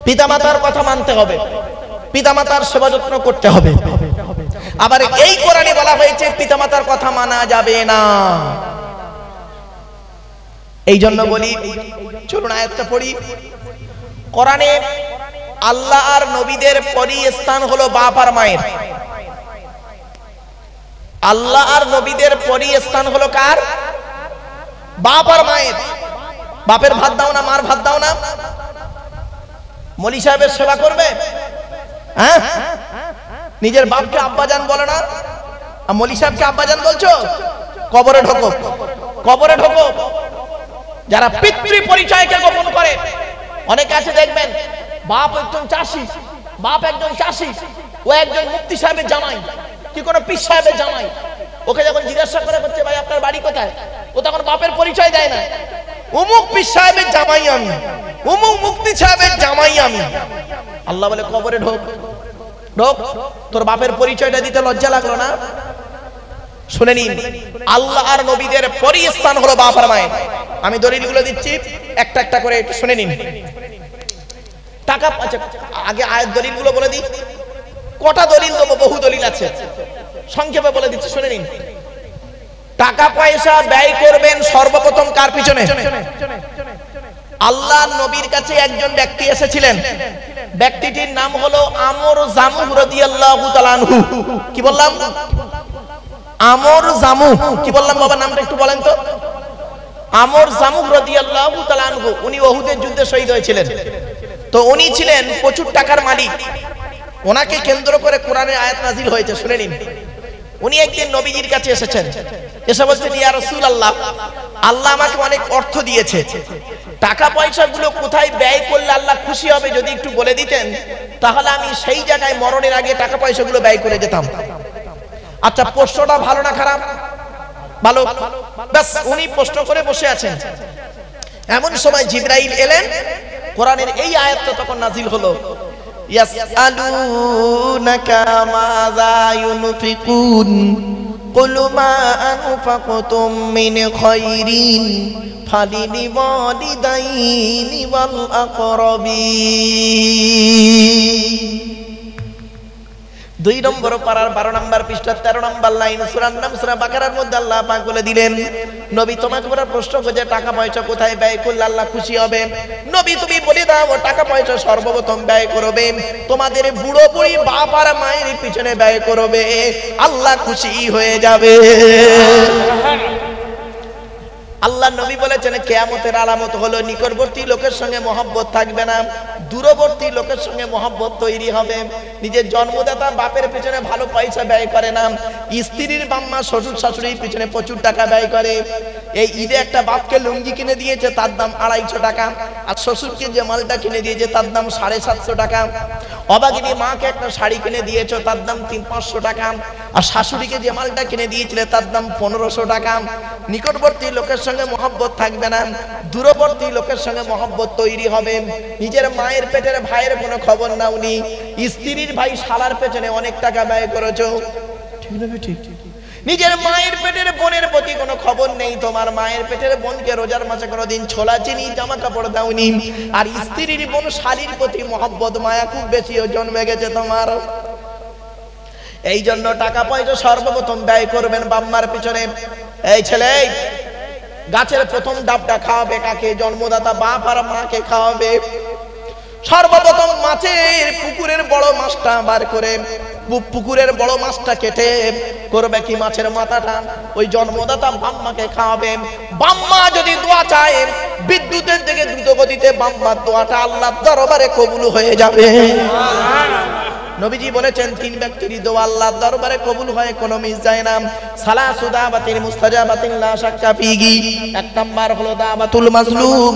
পিতামাতার কথা মানতে হবে, পিতামাতার সেবা যত্ন করতে হবে। আবার এই কোরআনে বলা হয়েছে পিতামাতার কথা মানা যাবে না। এই জন্য বলি, চলুন আয়াতটা পড়ি। কোরআনে আল্লাহ আর নবীদের পরই স্থান হলো বাপ আর মায়ের। আল্লাহ আর নবীদের পরই স্থান হলো কার? বাপ আর মায়ের। বাপের ভাত দাও না, মার ভাত দাও না? মলি সাহেবের সেবা করবে? হ্যাঁ, নিজের বাপকে আব্বাজান বলে না, আর মলি সাহেবকে আব্বাজান বলছো? কবরে ঢোকো, কবরে ঢোকো। যারা পিতৃ পরিচয়কে গোপন করে, অনেকে আছে দেখবেন বাপ একজন চাষি, বাপ একজন চাষি, ও একজন মুফতি সাহেবের জামাই, কি কোনো পীর সাহেবের জামাই। ওকে যখন জিজ্ঞাসা করে বলছে ভাই আপনার বাড়ি কোথায়, ও তখন বাপের পরিচয় দেয় না। অমুক পীর সাহেবের জামাই আমি, অমুক মুফতি সাহেবের জামাই আমি। আল্লাহ বলে কবরে ঢোক, ঢোক। তোর বাপের পরিচয়টা দিতে লজ্জা লাগলো না? শুনে নিন, আল্লাহ আর নবীদের পরই স্থান হলো বাপ আর মায়ের। আমি দলিলগুলো দিচ্ছি একটা একটা করে, একটু শুনে নিন। টাকা, আচ্ছা আগে আয়াত দলিলগুলো বলে দিই। কটা দলিল দেবো, বহু দলিল আছে, সংক্ষেপে বলে দিচ্ছি, শুনে নিন। টাকা পয়সা ব্যয় করবেন সর্বপ্রথম কার পিছনে? আল্লাহ নবীর কাছে একজন ব্যক্তি এসেছিলেন, ব্যক্তিটির নাম হলো আমর জামুহ রাদিয়াল্লাহু তাআলা আনহু। কি বললাম? আমর জামুহ। কি বললাম বাবা, নামটা একটু বলেন তো। আমর জামুহ রাদিয়াল্লাহু তাআলা আনহু, উনি উহুদের যুদ্ধে শহীদ হয়েছিলেন। তো উনি ছিলেন প্রচুর টাকার মালিক। ওনাকে কেন্দ্র করে কোরআনের আয়াত নাযিল হয়েছে, শুনে নিন। উনি একদিন নবীজির কাছে এসেছেন, এসে বলছেন ইয়া রাসূলুল্লাহ, আল্লাহ আমাকে অনেক অর্থ দিয়েছে, টাকা পয়সাগুলো কোথায় ব্যয় করলে আল্লাহ খুশি হবে যদি একটু বলে দিতেন, তাহলে আমি সেই জায়গায় মরণের আগে টাকা পয়সাগুলো ব্যয় করে যেতাম। আচ্ছা, প্রশ্নটা ভালো না খারাপ? ভালো। ব্যাস, উনি প্রশ্ন করে বসে আছেন। এমন সময় জিবরাইল এলেন, কোরআনের এই আয়াতটা তখন নাযিল হলো, ইয়াসআলুনাকা মাযা ইউনফিকুন কুল মা আনফাকতুম মিন খায়রিন ফালিওয়ালিদাইনি ওয়াল আকরাবিন। 2 নম্বর পারার 12 নম্বর পৃষ্ঠা 13 নম্বর লাইন, সূরার নাম সূরা বাকারার মধ্যে আল্লাহ পাক বলে দিলেন, নবী তোমাকে বড় প্রশ্ন করছে টাকা পয়সা কোথায় ব্যয় করলে আল্লাহ খুশি হবে। নবী তুমি বলে দাও টাকা পয়সা সর্বপ্রথম ব্যয় করবে তোমাদের বুড়ো বুড়ি বাপ আর মায়ের পিছনে ব্যয় করবে, আল্লাহ খুশি হয়ে যাবে। আল্লাহ নবী বলেছেন কিয়ামতের আলামত হলো নিকটবর্তী লোকের সঙ্গে মহব্বত থাকবে না, দূরবর্তী লোকের সঙ্গে মহব্বত তৈরি হবে। নিজের জন্মদাতা বাপের পিছনে ভালো পয়সা ব্যয় করে না, স্ত্রীর বাম্মা শ্বশুর শাশুড়ির পিছনে প্রচুর টাকা ব্যয় করে। এই ঈদে একটা বাপকে লুঙ্গি কিনে দিয়েছে, তার দাম 250 টাকা, আর শ্বশুরকে যে মালটা কিনে দিয়েছে তার দাম 750 টাকা। অবাগিনী মাকে একটা শাড়ি কিনে দিয়েছে, তার দাম 300-500 টাকা, আর শাশুড়িকে যে মালটা কিনে দিয়েছিলে তার দাম 1500 টাকা। নিকটবর্তী লোকের সঙ্গে মহব্বত থাকবে না, দূরবর্তী লোকের সঙ্গে মহব্বত তৈরি হবে। নিজের মায়ের পেটের ভাইয়ের কোনো খবর নাও নি, স্ত্রীর ভাই শালার পেছনে অনেক টাকা ব্যয় করেছো, ঠিক না? ঠিক। নিজের মায়ের পেটের বোনের প্রতি কোনো খবর নেই, তোমার মায়ের পেটের বোনকে রোজার মাসে কোনোদিন ছোলা চিনি জামা কাপড় দাওনি, আর স্ত্রীর বোন শালীর প্রতি মহব্বত মায়া খুব বেশি জন্মে গেছে তোমার। এই জন্য টাকা পয়সা সর্বপ্রথম ব্যয় করবেন বাম্মার পিছনে। এই ছেলে, গাছের প্রথম ডাবটা খাওয়াবে কাকে? জন্মদাতা বাপ আর মাকে খাওয়াবে। সর্বপ্রথম মাছের পুকুরের বড় মাছটা বার করে, পুকুরের বড় মাছটা কেটে করবে কি মাছের মাথাটা ওই জন্মদাতা বাম্মাকে খাওয়াবে। বাম্মা যদি দোয়া চায় বিদ্যুতের দিকে দ্রুত গতিতে বাম্মার দোয়াটা আল্লাহর দরবারে কবুল হয়ে যাবে। নবীজি বলেছেন 3 ব্যক্তির দোয়া আল্লাহর দরবারে কবুল হয়, কোনো মিস যায় না। সালাসু দাওয়াতিন মুস্তাজাবাতিন লা শাক্কা ফিহি। 1 নাম্বার হলো দাওয়াতুল মাজলুম,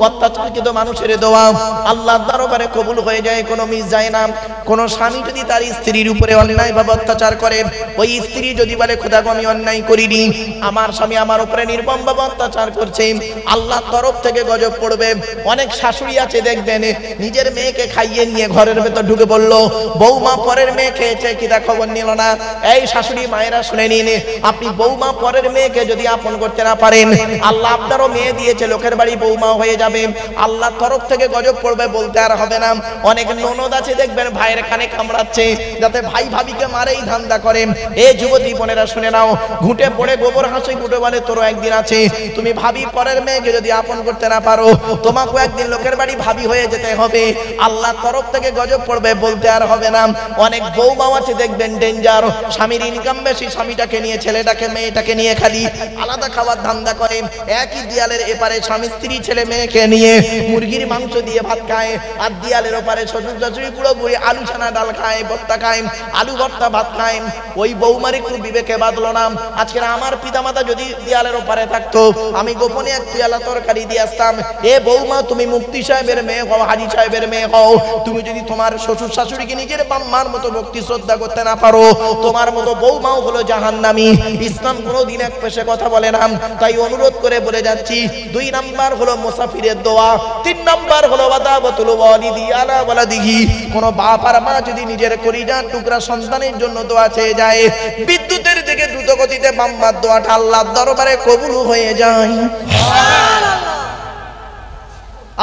অত্যাচারকৃত মানুষের দোয়া আল্লাহর দরবারে কবুল হয়ে যায়, কোনো মিস যায় না। কোন স্বামী যদি তার স্ত্রীর উপরে অন্যায়ভাবে অত্যাচার করে, ওই স্ত্রী যদি বলে খোদা গো আমি অন্যায় করিনি, আমার স্বামী আমার উপরে নির্মমভাবে অত্যাচার করছে, আল্লাহর তরফ থেকে গজব পড়বে। অনেক শাশুড়ি আছে দেখবেন নিজের মেয়েকে খাইয়ে নিয়ে ঘরের ভেতর ঢুকে পড়লো, বৌমা পরের মেয়ে খেয়েছে কিনা খবর নিল না। এই শাশুড়ি মায়েরা শুনে নিন, আপনি বৌমা পরের মেয়েকে যদি আপন করতে না পারেন, আল্লাহ আপনারও মেয়ে দিয়েছে, লোকের বাড়ি বৌমা হয়ে যাবে, আল্লাহর তরফ থেকে গজব পড়বে, বলতে আর হবে না। অনেক ননদ আছে দেখবেন ভাইয়ের কানে কামড়াচ্ছে যাতে ভাই ভাবিকে মারেই ধান্দা করে। এই যুবতী বোনেরা শুনে নাও, ঘুঁটে পড়ে গোবর হাসি ঘুঁটে বলে তোরও একদিন আছে। তুমি ভাবি পরের মেয়েকে যদি আপন করতে না পারো, তোমাকেও একদিন লোকের বাড়ি ভাবি হয়ে যেতে হবে, আল্লাহর তরফ থেকে গজব পড়বে, বলতে আর হবে না। অনেক বৌমা আছে দেখবেন ডেঞ্জার, স্বামীর ইনকাম বেশি, স্বামীটাকে নিয়ে ছেলেটাকে মেয়েটাকে নিয়ে খালি আলাদা খাওয়ার ধান্দা করে। একই দিয়ালের এপারে স্বামী স্ত্রী ছেলে মেয়েকে নিয়ে মুরগির মাংস দিয়ে ভাত খায়, আর দিয়ালের ওপারে শ্বশুর শাশুড়ি বুড়ো বুড়ি আলু ছানা ডাল খায়, ভর্তা খায়, আলু ভর্তা ভাত খায়। ওই বৌমার একটু বিবেকে বাঁধলো না। আজকে আমার পিতামাতা যদি দিয়ালের ওপারে থাকতো, আমি গোপনে এক পিয়ালা তরকারি দিয়ে আসতাম, এ বৌমা তুমি মুফতি সাহেবের মেয়ে হও, হাজি সাহেবের মেয়ে হও, তুমি যদি তোমার শ্বশুর শাশুড়িকে নিজের বাম্মার মতো ভক্তি শ্রদ্ধা করতে না পারো, তোমার মতো বৌমাও হলো জাহান্নামী। ইসলাম কোনোদিন এক পেশে কথা বলে না। তাই অনুরোধ করে বলে যাচ্ছি, 2 নাম্বার হলো মুসাফিরের দোয়া, 3 নাম্বার হলো ওয়াদাবাতুল ওয়ালিদি আলা ওয়ালাদিহি। কোন বাপ আর মা যদি নিজের কলিজার টুকরা সন্তানের জন্য দোয়া চেয়ে যায়, বিদ্যুতের দিকে দ্রুত গতিতে বাম্মার দোয়াটা আল্লাহর দরবারে কবুল হয়ে যায়।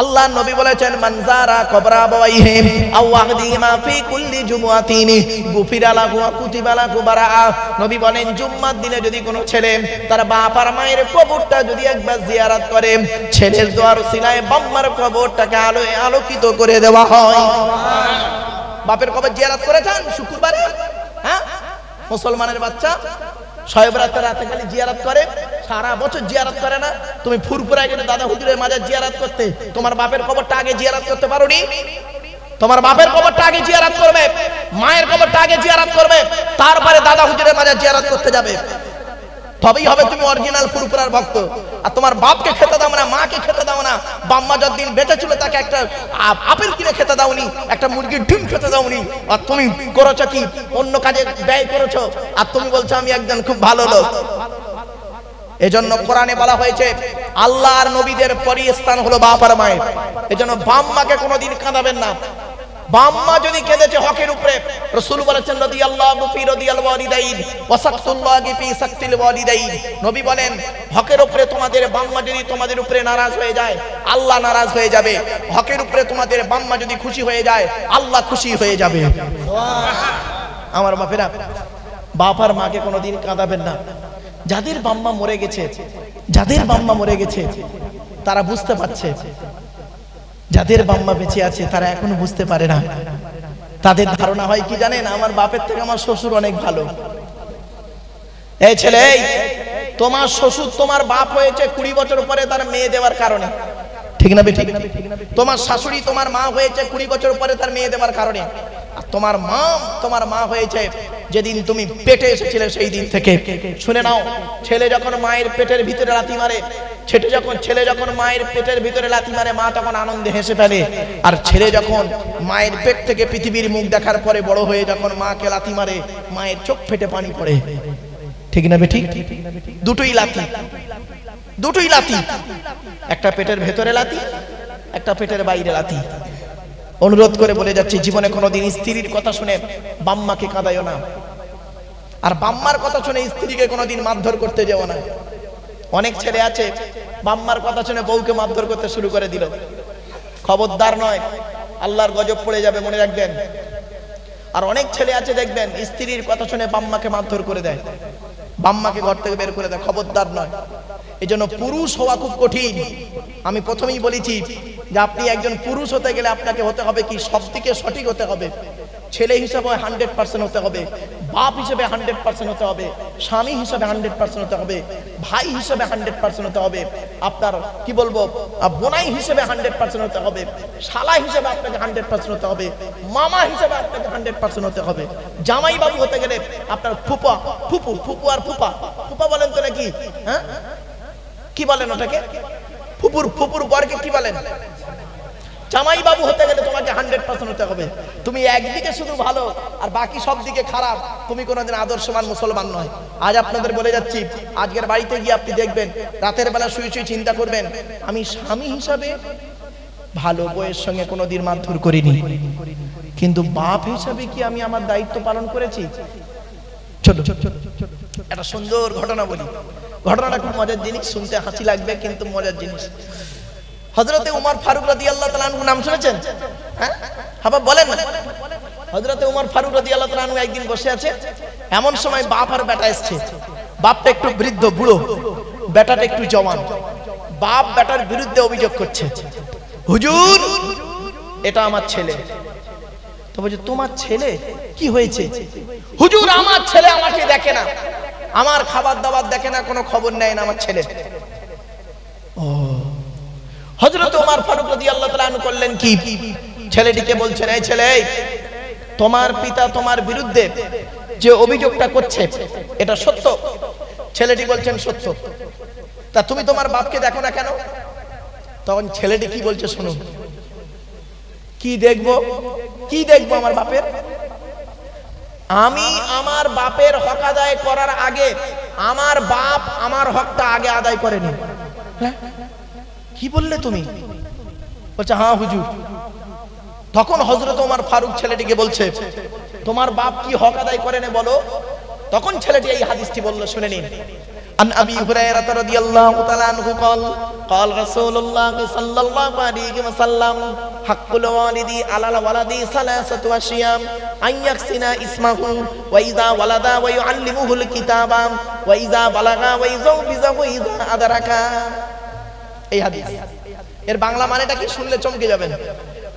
আল্লাহ নবী বলেছেন, মান যারা কবরা আবাইহি আও আহদিহিমা ফি কুল্লি জুমআতিন গুফিরা লাহু ওয়া কুতিবা লাহু বারাআ। নবী বলেন, জুম্মার দিনে যদি কোনো ছেলে তার বাপ আর মায়ের কবরটা যদি একবার জিয়ারত করে, ছেলের দোয়ার উসিলায় বাম্মার কবরটাকে আলোয় আলোকিত করে দেওয়া হয়। বাপের কবর জিয়ারত করেছেন শুক্রবারে? হ্যাঁ, মুসলমানের বাচ্চা শবে বরাতের রাতে খালি জিয়ারত করে, সারা বছর জিয়ারত করে না। তুমি ফুরফুরায় গেলে দাদা হুজুরের মাজার জিয়ারত করতে, তোমার বাপের কবরটা আগে জিয়ারত করতে পারোনি? তোমার বাপের কবরটা আগে জিয়ারত করবে, মায়ের কবরটা আগে জিয়ারত করবে, তারপরে দাদা হুজুরের মাজার জিয়ারত করতে যাবে, তবেই হবে তুমি অরিজিনাল ফুরফুরার ভক্ত। আর তোমার বাপকে খেতে দাও না, মাকে খেতে দাও না, বাম্মা যতদিন বেঁচে ছিল তাকে একটা আপেল কিনে খেতে দাওনি, একটা মুরগির ডিম খেতে দাওনি, আর তুমি করেছো কি অন্য কাজে ব্যয় করেছো, আর তুমি বলছো আমি একজন খুব ভালো লোক। এজন্য কোরআনে বলা হয়েছে আল্লাহ আর নবীদের পরই স্থান হলো বাপ আর মায়ের। এজন্য বাম্মাকে কোনোদিন কাঁদাবেন না। বাম্মা যদি কেঁদেছে হকের উপরে, রাসূল বলেছেন রাদিয়াল্লাহু ফি রাদিয়াল ওয়ালিদাইন ওয়া সাকতুল্লাহি ফি সাকতিল ওয়ালিদাইন। নবী বলেন, হকের উপরে তোমাদের বাম্মা যদি তোমাদের উপরে নারাজ হয়ে যায়, আল্লাহ নারাজ হয়ে যাবে। হকের উপরে তোমাদের বাম্মা যদি খুশি হয়ে যায়, আল্লাহ খুশি হয়ে যাবে। আমার বাপেরা, বাপ আর মাকে কোনোদিন কাঁদাবেন না। যাদের বাম্মা মরে গেছে, যাদের বাম্মা মরে গেছে তারা বুঝতে পারছে, যাদের বাম্মা বেঁচে আছে তারা এখনো বুঝতে পারে না। তাদের ধারণা হয় কি জানেন, আমার বাপের থেকে আমার শ্বশুর অনেক ভালো। এই ছেলে, তোমার শ্বশুর তোমার বাপ হয়েছে 20 বছর পরে তার মেয়ে দেওয়ার কারণে, ঠিক না বেঠিক? তোমার শাশুড়ি তোমার মা হয়েছে 20 বছর পরে তার মেয়ে দেওয়ার কারণে। আর তোমার মা হয়েছে যেদিন তুমি পেটে এসেছিলে সেই দিন থেকে। শুনে নাও, ছেলে যখন মায়ের পেটের ভিতরে লাথি মারে, ছেলে যখন মায়ের পেটের ভিতরে লাথি মারে, মা তখন আনন্দে হেসে ফেলে। আর ছেলে যখন মায়ের পেট থেকে পৃথিবীর মুখ দেখার পরে বড় হয়ে যখন মাকে লাথি মারে, মায়ের চোখ ফেটে পানি পড়ে, ঠিক না বেঠিক? দুটোই লাথি, দুটোই লাথি, একটা পেটের ভেতরে লাথি, একটা পেটের বাইরে লাথি। অনুরোধ করে বলে যাচ্ছি, জীবনে কোনোদিন স্ত্রীর কথা শুনে বাম্মাকে কাঁদাইও না, আর বাম্মার কথা শুনে স্ত্রীকে কোনোদিন মারধর করতে যেও না। অনেক ছেলে আছে বাম্মার কথা শুনে বউকে মারধর করতে শুরু করে দিল, খবরদার নয়, আল্লাহর গজব পড়ে যাবে, মনে রাখবেন। আর অনেক ছেলে আছে দেখবেন স্ত্রীর কথা শুনে বাম্মাকে মারধর করে দেয়, বাম্মাকে ঘর থেকে বের করে দেয়, খবরদার নয়। এজন্য পুরুষ হওয়া খুব কঠিন। আমি প্রথমেই বলেছি যে আপনি একজন পুরুষ হতে গেলে আপনাকে হতে হবে কি, সব দিকে সঠিক হতে হবে। ছেলে হিসেবে 100% হতে হবে, বাপ হিসেবে 100% হতে হবে, স্বামী হিসেবে 100% হতে হবে, ভাই হিসেবে 100% হতে হবে, আপনার কি বলবো বোনাই হিসেবে 100% হতে হবে, শালা হিসেবে আপনাকে 100% হতে হবে, মামা হিসেবে আপনাকে 100% হতে হবে। জামাই বাবু হতে গেলে আপনার ফুপু আর ফুপা বলেন তো নাকি? হ্যাঁ, কি বলেন ওটাকে? ফুপুর বরকে কি বলেন? জামাই বাবু হতে গেলে তোমাকে 100% হতে হবে। তুমি একদিকে শুধু ভালো আর বাকি সব দিকে খারাপ, তুমি কোনোদিন আদর্শবান মুসলমান নয়। আজ আপনাদের বলে যাচ্ছি, আজকের বাড়িতে গিয়ে আপনি দেখবেন, রাতের বেলা শুয়ে শুয়ে চিন্তা করবেন, আমি স্বামী হিসাবে ভালো বউয়ের সঙ্গে কোনোদিন মারধর করিনি, কিন্তু বাপ হিসাবে কি আমি আমার দায়িত্ব পালন করেছি? চলো একটা সুন্দর ঘটনা বলি। ঘটনাটা খুব মজার জিনিস, শুনতে হাসি লাগবে কিন্তু মজার জিনিস। হযরতে উমর ফারুক রাদিয়াল্লাহু তাআলা আনহু নাম শুনেছেন? হ্যাঁ হাবা বলেন না। হযরতে উমর ফারুক রাদিয়াল্লাহু তাআলা আনহু একদিন বসে আছে, এমন সময় বাপ আর বেটা এসেছে। বাপটা একটু বৃদ্ধ বুড়ো, বেটাটা একটু জওয়ান। বাপ বেটার বিরুদ্ধে অভিযোগ করছে, হুজুর এটা আমার ছেলে। তো বলছে তোমার ছেলে কি হয়েছে? হুজুর আমার ছেলে আমাকে দেখে না, আমার খাবার দাবার দেখে না, কোনো খবর নেয় না আমার ছেলে। ও হযরত ওমর ফারুক রাদিয়াল্লাহু তাআলা আনহু করলেন কি, ছেলেটিকে বলছেন, এই ছেলে, তোমার পিতা তোমার বিরুদ্ধে যে অভিযোগটা করছে এটা সত্য? ছেলেটি বলছেন সত্য। তা তুমি তোমার বাপকে দেখো না কেন? তখন ছেলেটি কি বলছে শুনুন, কি দেখবো? কি দেখবো আমার বাপের? আমি আমার বাপের হক আদায় করার আগে আমার বাপ আমার হকটা আগে আদায় করেনি। কি বললে তুমি? বলছে হ্যাঁ হুজুর। তখন হযরত ওমর ফারুক ছেলেটিকে বলছে, তোমার বাপ কি হক আদায় করেনি বলো। তখন ছেলেটি এই হাদিসটি বলল, শুনে নিন। عن أبي هريرة رضي الله تعالى عنه قال قال رسول الله صلى الله عليه وسلم حق الوالد على الولد ثلاثة أشياء أن يحسن اسمه وإذا ولد ويعلمه الكتاب وإذا بلغ ويزوجه إذا أدرك। এই হাদিস এর বাংলা মানেটা কি শুনলে চমকে যাবেন।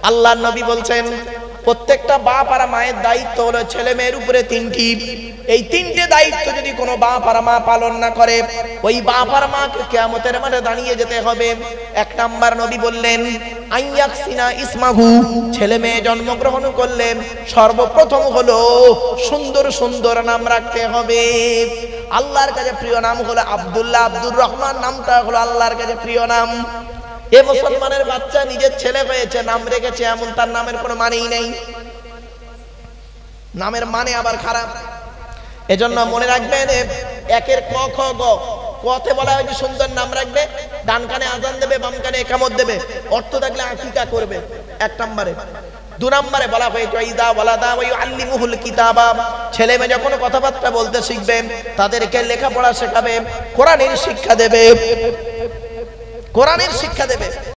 আল্লাহর নবী বলছেন, প্রত্যেকটা বাপ আর মায়ের দায়িত্ব হলো ছেলে মেয়ের উপরে তিনটি। এই তিনটে দায়িত্ব যদি কোনো বাপ আর মা পালন না করে, ওই বাপ আর মাকে কিয়ামতের মাঠে দাঁড়িয়ে যেতে হবে। এক নাম্বার নবী বললেন, আইয়াকসিনা ইসমাহু, ছেলে মেয়ে জন্মগ্রহণ করলে সর্বপ্রথম হলো সুন্দর সুন্দর নাম রাখতে হবে। আল্লাহর কাছে প্রিয় নাম হলো আব্দুল্লাহ, আব্দুর রহমান নামটা হলো আল্লাহর কাছে প্রিয় নাম। এ মুসলমানের বাচ্চা নিজের ছেলে হয়েছে, নাম রেখেছে, এমন তার নামের কোনো মানেই নেই। নামের মানে আবার খারাপ। এজন্য মনে রাখবেন, একের ক খ গ। কতে বলা হয় যে সুন্দর নাম রাখবে, ডান কানে আজান দেবে, বাম কানে একামত দেবে, অর্থ থাকলে আকিকা করবে। এক নম্বরে। দু নম্বরে বলা হয়েছে ইদা ওয়ালাদা ওয়া ইউআল্লিমুহুল কিতাবা, ছেলে মেয়ে যখন কথাবার্তা বলতে শিখবে তাদেরকে লেখাপড়া শেখাবে, কোরআনের শিক্ষা দেবে, কোরআনের শিক্ষা দেবে।